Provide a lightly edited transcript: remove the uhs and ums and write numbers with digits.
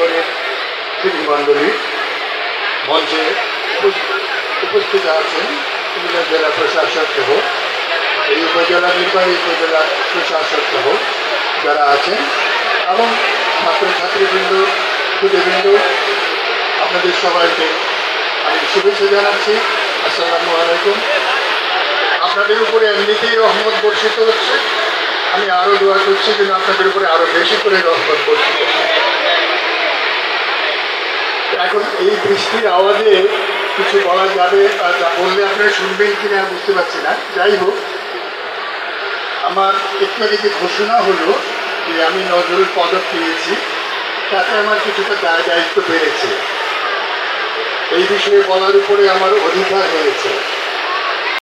নগরের প্রতিনিধিমণ্ডলী মঞ্চে উপস্থিত আছেন কুমিল্লা জেলা প্রশাসক সহ এই উপজেলা নির্বাহী উপজেলা প্রশাসক সহ যারা আছেন এবং ছাত্রছাত্রীবৃন্দ সুদীবৃন্দ, আপনাদের সবাইকে আমি শুভেচ্ছা জানাচ্ছি। আসসালামু আলাইকুম। আপনাদের উপরে এমনিতেই রহমত বর্ষিত হচ্ছে, আমি আরও দোয়া করছি যেন আপনাদের উপরে আরও বেশি করে রহমত বর্ষিত হয়। এখন এই বৃষ্টির আওয়াজে কিছু বলা যাবে যা বললে আপনারা শুনবেন কিনা বুঝতে পারছি না। যাই হোক, আমার একটু আগে যে ঘোষণা হলো যে আমি নজরুল পদক পেয়েছি, তাতে আমার কিছুটা দায়িত্ব বেড়েছে। এই বিষয়ে বলার উপরে আমার অধিকার হয়েছে।